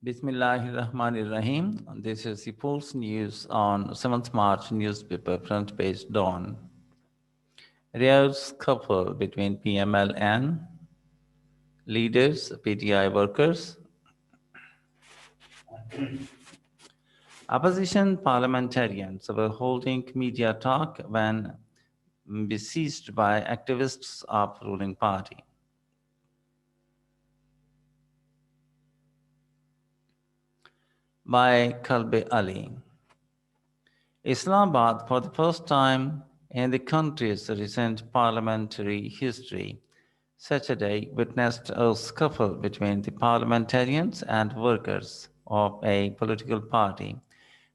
Bismillahirrahmanirrahim. This is the Pulse News on 7th March newspaper front page dawn. Rio's couple between PML and leaders, PTI workers. Opposition parliamentarians were holding media talk when besieged by activists of ruling party. By Kalbe Ali. Islamabad, for the first time in the country's recent parliamentary history, Saturday witnessed a scuffle between the parliamentarians and workers of a political party,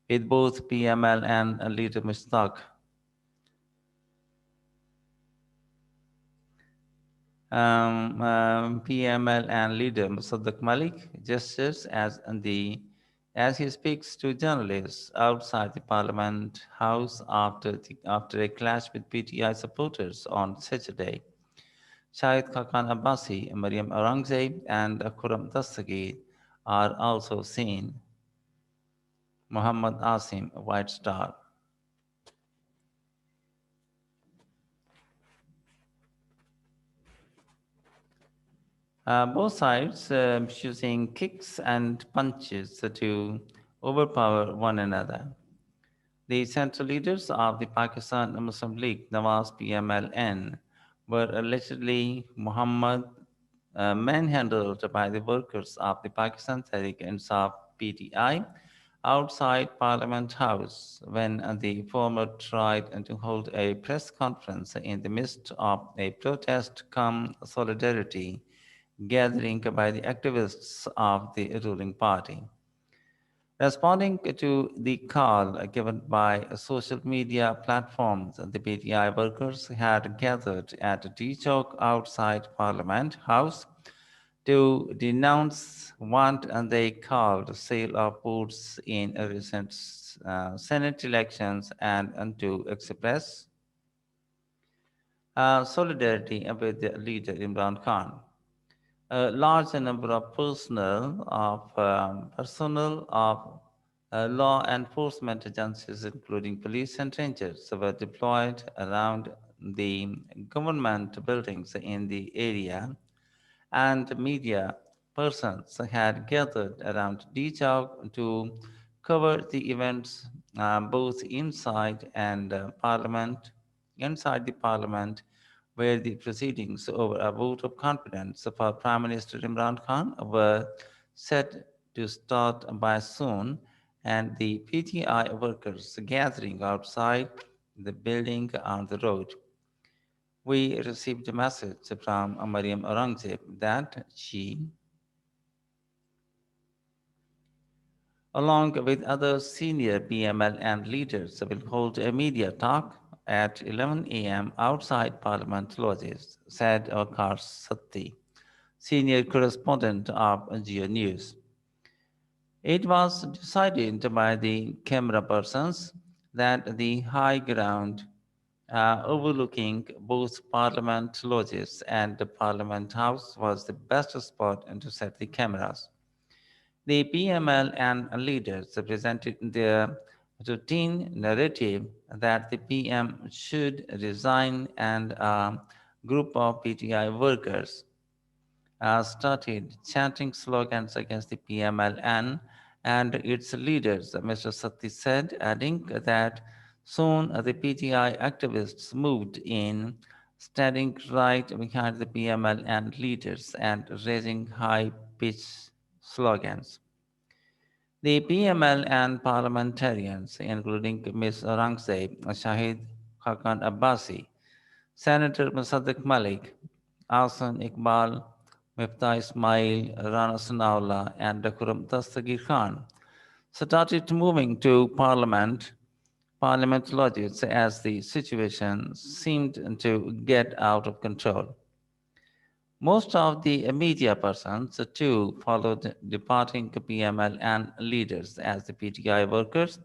with both PML and leader Mushtaq PML and leader Musaddiq Malik gestures as he speaks to journalists outside the Parliament House after a clash with PTI supporters on Saturday. Shahid Khakan Abbasi, Mariam Aurangzeb, and Khurram Dastagir are also seen. Muhammad Asim, White Star. Both sides using kicks and punches to overpower one another. The central leaders of the Pakistan Muslim League, Nawaz PMLN, were allegedly manhandled by the workers of the Pakistan Tehreek-e-Insaf PTI outside Parliament House when the former tried to hold a press conference in the midst of a protest come solidarity gathering by the activists of the ruling party. Responding to the call given by social media platforms, the PTI workers had gathered at D Chowk outside Parliament House to denounce what they called sale of votes in recent Senate elections and to express solidarity with the leader Imran Khan. A large number of personnel of law enforcement agencies, including police and rangers, were deployed around the government buildings in the area, and media persons had gathered around Dachau to cover the events both inside the parliament, where the proceedings over a vote of confidence for Prime Minister Imran Khan were set to start by soon, and the PTI workers gathering outside the building on the road. We received a message from Mariam Aurangzeb that she, along with other senior PML and leaders, will hold a media talk at 11 a.m. outside Parliament lodges, said Akar Satti, senior correspondent of Geo News. It was decided by the camera persons that the high ground overlooking both Parliament lodges and the Parliament House was the best spot to set the cameras. The PML and leaders presented their routine narrative that the PM should resign, and a group of PTI workers started chanting slogans against the PMLN and its leaders, Mr. Satti said, adding that soon the PTI activists moved in, standing right behind the PMLN leaders and raising high pitched slogans. The PML and parliamentarians, including Ms. Aurangzeb, Shahid Khakan Abbasi, Senator Musaddiq Malik, Ahsan Iqbal, Miftah Ismail, Rana Sanaullah, and Khurram Dastagir Khan, started moving to Parliament lodges as the situation seemed to get out of control. Most of the media persons, too, followed departing PML and leaders as the PTI workers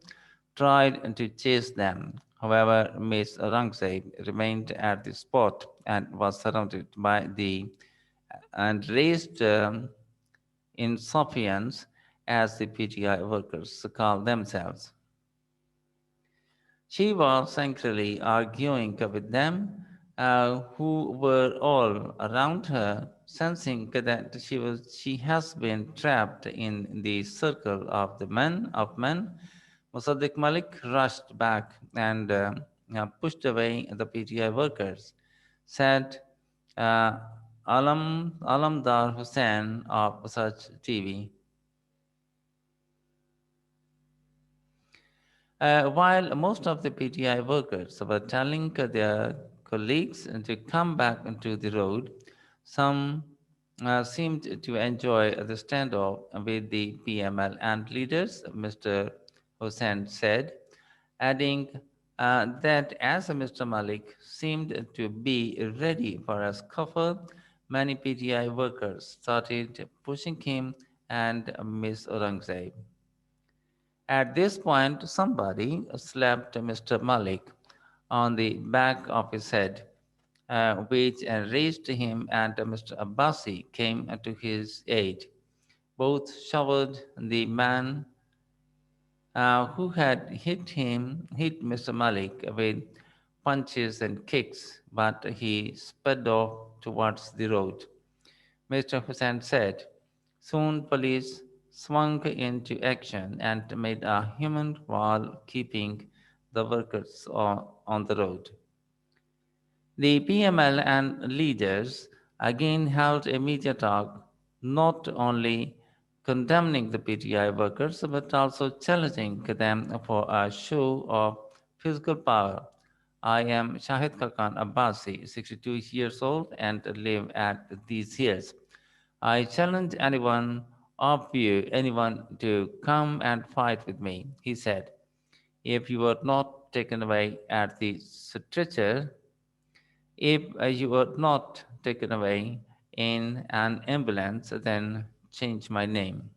tried to chase them. However, Ms. Rangzeb remained at the spot and was surrounded by the and raised insuffiance as the PTI workers call themselves. She was angrily arguing with them, who were all around her, sensing that she has been trapped in the circle of men. Musaddiq Malik rushed back and pushed away the PTI workers, said uh, Alamdar Hussain of Such TV. While most of the PTI workers were telling their colleagues to come back onto the road, some seemed to enjoy the standoff with the PML and leaders, Mr. Hussain said, adding that as Mr. Malik seemed to be ready for a scuffle, many PTI workers started pushing him and Miss Aurangzeb. At this point, somebody slapped Mr. Malik on the back of his head, which enraged him, and Mr. Abbasi came to his aid. Both showered the man who had hit Mr. Malik with punches and kicks, but he sped off towards the road. Mr. Hussain said. Soon police swung into action and made a human wall keeping the workers on the road. The PML and leaders again held a media talk, not only condemning the PTI workers but also challenging them for a show of physical power. I am Shahid Khakan Abbasi, 62 years old, and live at these hills. I challenge anyone to come and fight with me, he said. If you were not taken away at the stretcher, if you were not taken away in an ambulance, then change my name.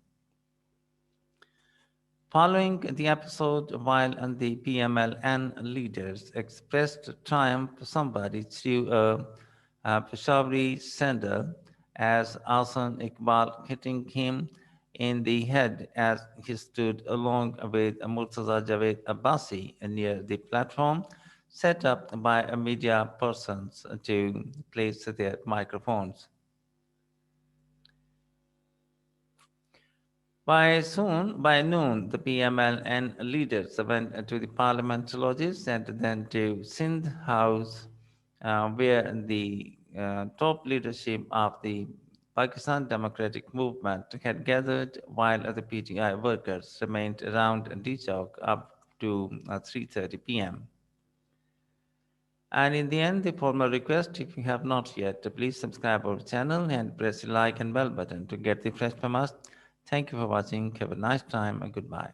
Following the episode, while the PMLN leaders expressed triumph, somebody threw a Peshawari sandal as Ahsan Iqbal, hitting him in the head as he stood along with Murtaza Javed Abbasi near the platform set up by media persons to place their microphones. By noon, the PMLN leaders went to the Parliament lodges and then to Sindh House, where the top leadership of the Pakistan Democratic Movement had gathered, while the PTI workers remained around D Chowk up to 3:30 p.m. And in the end, the formal request, if you have not yet, please subscribe our channel and press the like and bell button to get the fresh from us. Thank you for watching. Have a nice time and goodbye.